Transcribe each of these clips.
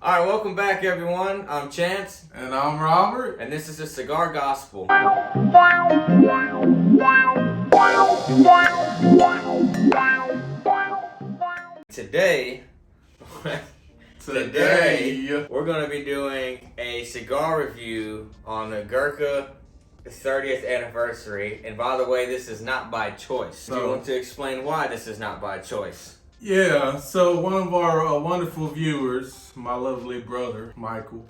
Alright, welcome back everyone. I'm Chance. And I'm Robert. And this is the Cigar Gospel. Today, we're going to be doing a cigar review on the Gurkha 30th anniversary. And by the way, this is not by choice. Do you want to explain why this is not by choice? Yeah, so one of our wonderful viewers, my lovely brother, Michael,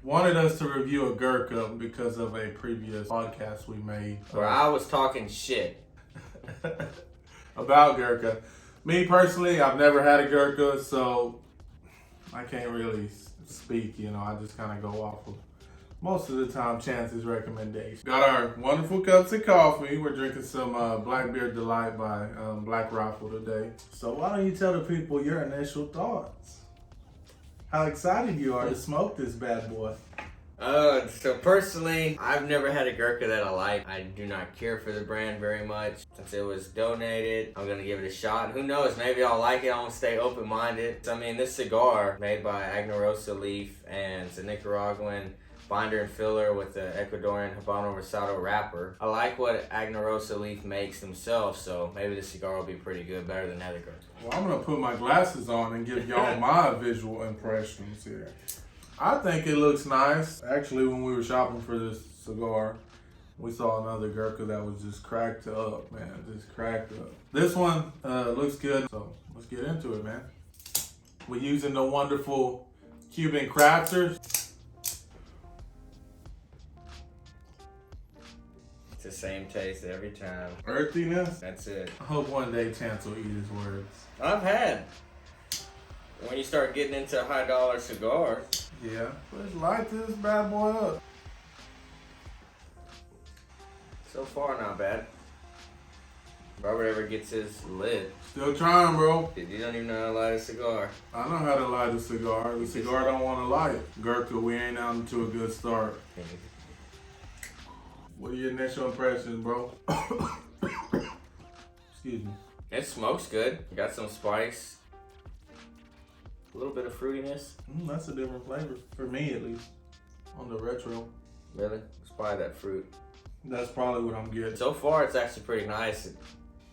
wanted us to review a Gurkha because of a previous podcast we made. Where I was talking shit. About Gurkha. Me personally, I've never had a Gurkha, so I can't really speak, I just kind of go off of most of the time Chance's recommendations. Got our wonderful cups of coffee. We're drinking some Blackbeard Delight by Black Rifle today. So why don't you tell the people your initial thoughts? How excited you are to smoke this bad boy? So personally, I've never had a Gurkha that I like. I do not care for the brand very much. Since it was donated, I'm gonna give it a shot. And who knows, maybe I'll like it. I'm gonna stay open-minded. I mean, this cigar, made by Agnarosa leaf, and it's a Nicaraguan binder and filler with the Ecuadorian Habano Rosado wrapper. I like what Agnarosa leaf makes themselves, so maybe the cigar will be pretty good, better than other Gurkha. Well, I'm gonna put my glasses on and give y'all my visual impressions here. I think it looks nice. Actually, when we were shopping for this cigar, we saw another Gurkha that was just cracked up, man. Just cracked up. This one looks good, so let's get into it, man. We're using the wonderful Cuban crafters. It's the same taste every time. Earthiness. That's it. I hope one day Chance will eat his words. I've had. When you start getting into high dollar cigars. Yeah. Let's light this bad boy up. So far, not bad. Robert ever gets his lid. Still trying, bro. You don't even know how to light a cigar. I know how to light a cigar. The cigar don't want to light. Gurkha, we ain't out to a good start. What are your initial impressions, bro? Excuse me. It smokes good. Got some spice. A little bit of fruitiness. That's a different flavor, for me at least, on the retro. Really? It's probably that fruit. That's probably what I'm getting. So far, it's actually pretty nice.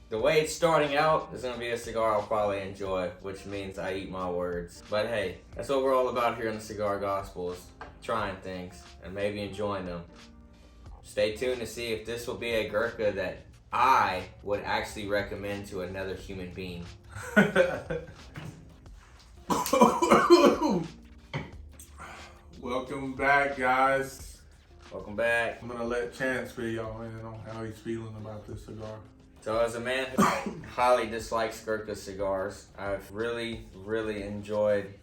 The way it's starting out is going to be a cigar I'll probably enjoy, which means I eat my words. But hey, that's what we're all about here in the Cigar Gospel, is trying things and maybe enjoying them. Stay tuned to see if this will be a Gurkha that I would actually recommend to another human being. Welcome back, guys. Welcome back. I'm gonna let Chance fill y'all in on how he's feeling about this cigar. So as a man who highly dislikes Gurkha cigars, I've really enjoyed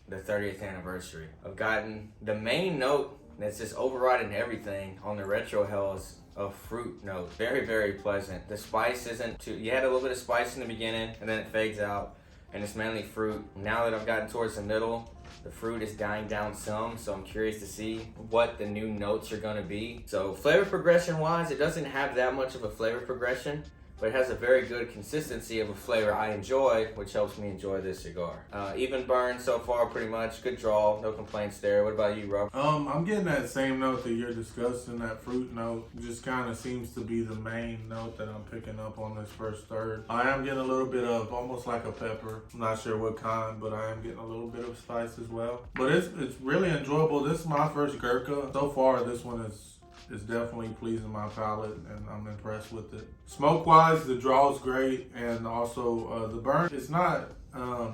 the 30th anniversary. I've gotten the main note that's just overriding everything on the retro Hells of fruit note. Very pleasant. The spice isn't too, you had a little bit of spice in the beginning and then it fades out. And it's mainly fruit. Now that I've gotten towards the middle, the fruit is dying down some, so I'm curious to see what the new notes are gonna be. So flavor progression wise, it doesn't have that much of a flavor progression, but it has a very good consistency of a flavor I enjoy, which helps me enjoy this cigar. Even burn so far, pretty much. Good draw, no complaints there. What about you, Rob? I'm getting that same note that you're discussing. That fruit note just kind of seems to be the main note that I'm picking up on this first third. I am getting a little bit of almost like a pepper. I'm not sure what kind, but I am getting a little bit of spice as well. But it's really enjoyable. This is my first Gurkha. So far, this one is definitely pleasing my palate, and I'm impressed with it. Smoke-wise, the draw is great, and also the burn. It's not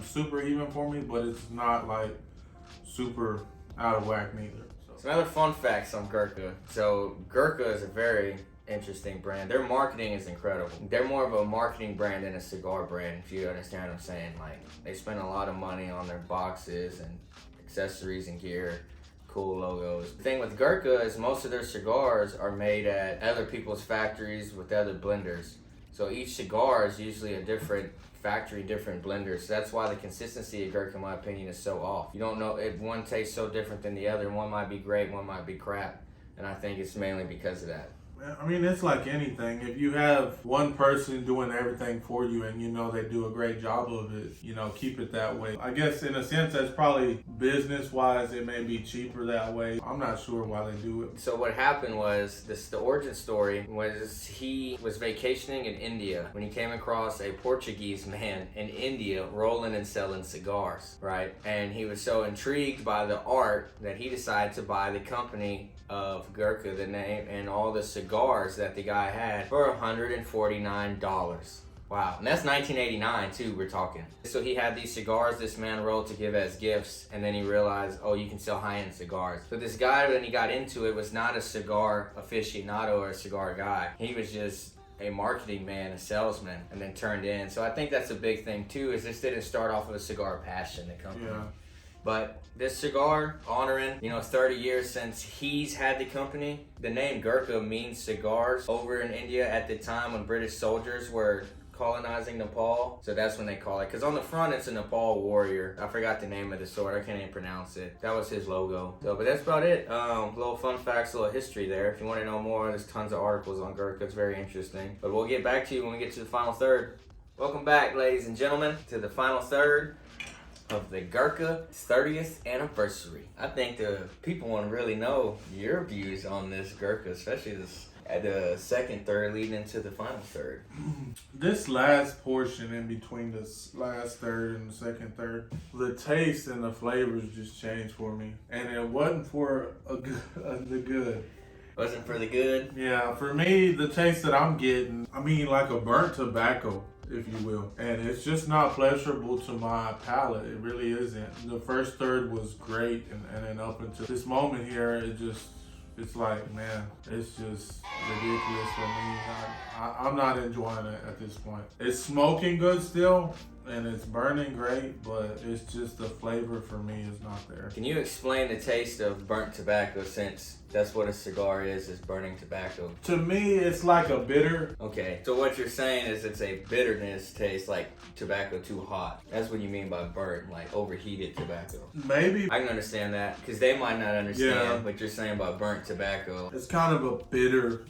super even for me, but it's not like super out of whack neither. So another fun fact on Gurkha. So Gurkha is a very interesting brand. Their marketing is incredible. They're more of a marketing brand than a cigar brand, if you understand what I'm saying. Like, they spend a lot of money on their boxes and accessories and gear. Cool logos. The thing with Gurkha is most of their cigars are made at other people's factories with other blenders. So each cigar is usually a different factory, different blenders. So that's why the consistency of Gurkha, in my opinion, is so off. You don't know, if one tastes so different than the other. One might be great, one might be crap. And I think it's mainly because of that. I mean, it's like anything. If you have one person doing everything for you and you know they do a great job of it, you know, keep it that way. I guess in a sense that's probably business-wise, it may be cheaper that way. I'm not sure why they do it. So what happened was, the origin story was he was vacationing in India when he came across a Portuguese man in India rolling and selling cigars, right? And he was so intrigued by the art that he decided to buy the company of Gurkha, the name, and all the cigars that the guy had for $149. Wow, and that's 1989 too, we're talking. So he had these cigars this man rolled to give as gifts, and then he realized, oh, you can sell high-end cigars. So this guy, when he got into it, was not a cigar aficionado or a cigar guy. He was just a marketing man, a salesman, and then turned in. So I think that's a big thing too, is this didn't start off with a cigar passion, the company. Yeah. But this cigar, honoring, 30 years since he's had the company. The name Gurkha means cigars over in India at the time when British soldiers were colonizing Nepal. So that's when they call it. Because on the front, it's a Nepal warrior. I forgot the name of the sword. I can't even pronounce it. That was his logo. So, but that's about it. Little fun facts, little history there. If you want to know more, there's tons of articles on Gurkha. It's very interesting. But we'll get back to you when we get to the final third. Welcome back, ladies and gentlemen, to the final third of the Gurkha 30th anniversary. I think the people want to really know your views on this Gurkha, especially this at the second third leading into the final third. This last portion in between this last third and the second third, the taste and the flavors just changed for me, and it wasn't for the good. Wasn't for the good? Yeah, for me, the taste that I'm getting, I mean, like a burnt tobacco, if you will. And it's just not pleasurable to my palate. It really isn't. The first third was great, and then up until this moment here, it's like, man, it's just ridiculous for me. I'm not enjoying it at this point. It's smoking good still, and it's burning great, but it's just the flavor for me is not there. Can you explain the taste of burnt tobacco, since that's what a cigar is burning tobacco? To me, it's like a bitter. Okay, so what you're saying is it's a bitterness taste, like tobacco too hot. That's what you mean by burnt, like overheated tobacco. Maybe. I can understand that, because they might not understand what you're saying about burnt tobacco. It's kind of a bitter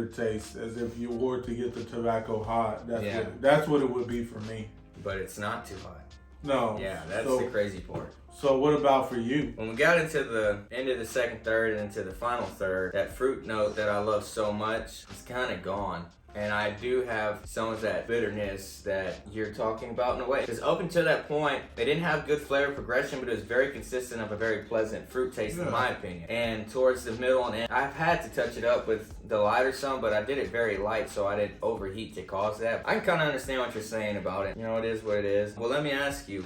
taste, as if you were to get the tobacco hot. That's what it would be for me. But it's not too hot. No. Yeah, that's the crazy part. So what about for you? When we got into the end of the second third and into the final third, that fruit note that I love so much is kind of gone. And I do have some of that bitterness that you're talking about in a way. Because up until that point, they didn't have good flavor progression, but it was very consistent of a very pleasant fruit taste, in my opinion. And towards the middle and end, I've had to touch it up with the lighter some, but I did it very light so I didn't overheat to cause that. I can kind of understand what you're saying about it. It is what it is. Well, let me ask you,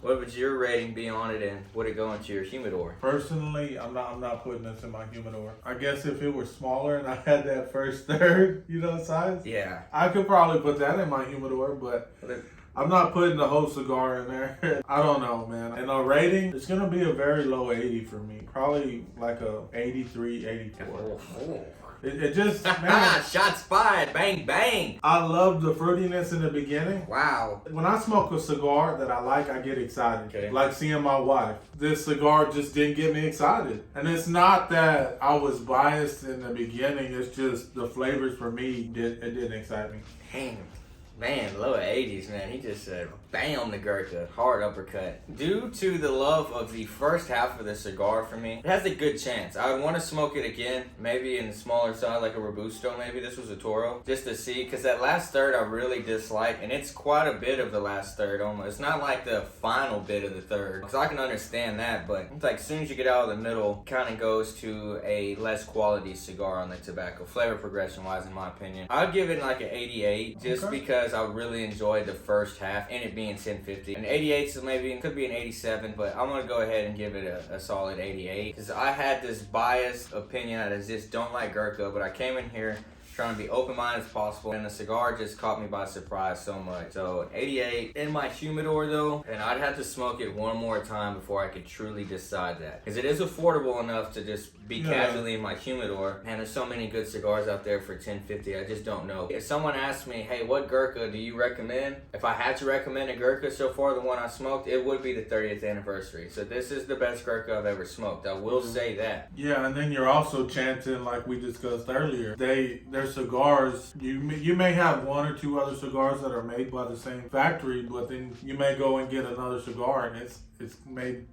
what would your rating be on it, and would it go into your humidor? Personally, I'm not putting this in my humidor. I guess if it were smaller and I had that first third, size, yeah, I could probably put that in my humidor, but I'm not putting the whole cigar in there. I don't know, man. And a rating, it's going to be a very low 80 for me. Probably like a 83, 84. It just, man. Shots fired, bang, bang. I love the fruitiness in the beginning. Wow. When I smoke a cigar that I like, I get excited. Okay. Like seeing my wife. This cigar just didn't get me excited. And it's not that I was biased in the beginning. It's just the flavors for me, it didn't excite me. Damn. Man, lower 80s, man. He just said, bam, the Gurkha. Hard uppercut. Due to the love of the first half of the cigar for me, it has a good chance. I would want to smoke it again, maybe in the smaller side, like a Robusto, maybe. This was a Toro, just to see, because that last third I really dislike, and it's quite a bit of the last third almost. It's not like the final bit of the third, because I can understand that, but it's like as soon as you get out of the middle, it kind of goes to a less quality cigar on the tobacco, flavor progression-wise, in my opinion. I'd give it like an 88, just because I really enjoyed the first half, and it being 1050. An 88, so maybe it could be an 87, but I'm gonna go ahead and give it a solid 88, because I had this biased opinion that I just don't like Gurkha, but I came in here trying to be open-minded as possible, and the cigar just caught me by surprise so much. So 88 in my humidor though, and I'd have to smoke it one more time before I could truly decide that, because it is affordable enough to just be casually in my humidor, and there's so many good cigars out there for $10.50. I just don't know. If someone asked me, hey, what Gurkha do you recommend? If I had to recommend a Gurkha so far, the one I smoked, it would be the 30th anniversary. So this is the best Gurkha I've ever smoked. I will say that. Yeah, and then you're also chanting, like we discussed earlier. Their cigars, you may have one or two other cigars that are made by the same factory, but then you may go and get another cigar and it's made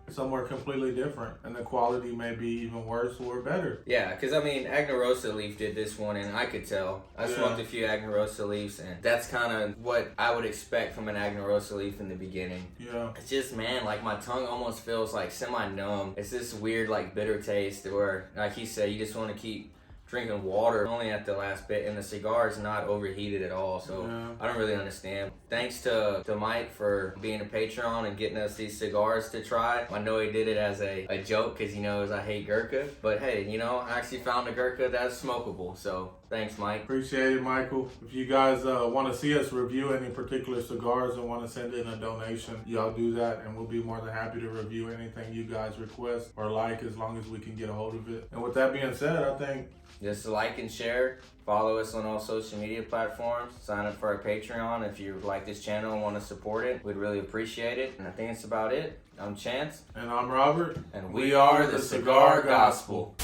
somewhere completely different, and the quality may be even worse or better. Yeah, because I mean, Agnarosa leaf did this one, and I could tell. I smoked a few Agnarosa leaves, and that's kind of what I would expect from an Agnarosa leaf in the beginning. Yeah. It's just, man, like my tongue almost feels like semi-numb. It's this weird, like, bitter taste where, like he said, you just want to keep drinking water only at the last bit, and the cigar is not overheated at all, so I don't really understand. Thanks to Mike for being a Patreon and getting us these cigars to try. I know he did it as a joke because he knows I hate Gurkha, but hey, you know, I actually found a Gurkha that's smokable, so thanks, Mike. Appreciate it, Michael. If you guys want to see us review any particular cigars and want to send in a donation, y'all do that, and we'll be more than happy to review anything you guys request or like, as long as we can get a hold of it. And with that being said, I think just like and share. Follow us on all social media platforms. Sign up for our Patreon if you like this channel and want to support it. We'd really appreciate it. And I think that's about it. I'm Chance. And I'm Robert. And we are the Cigar Gospel.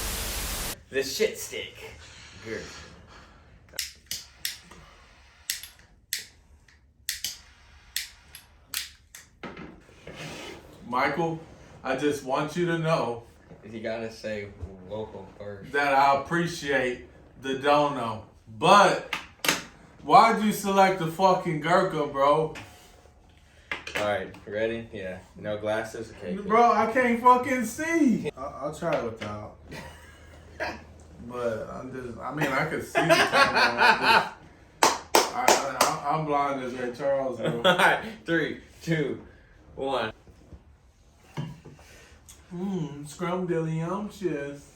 The shit stick. Good. Michael, I just want you to know You gotta say local first. that I appreciate the dono. But why'd you select the fucking Gurkha, bro? Alright, ready? Yeah. No glasses? Okay. Cool. Bro, I can't fucking see. I'll try it without. But I could see the camera. I'm blind as Ray Charles, bro. Alright, 3, 2, 1. Scrum dilly-umptious.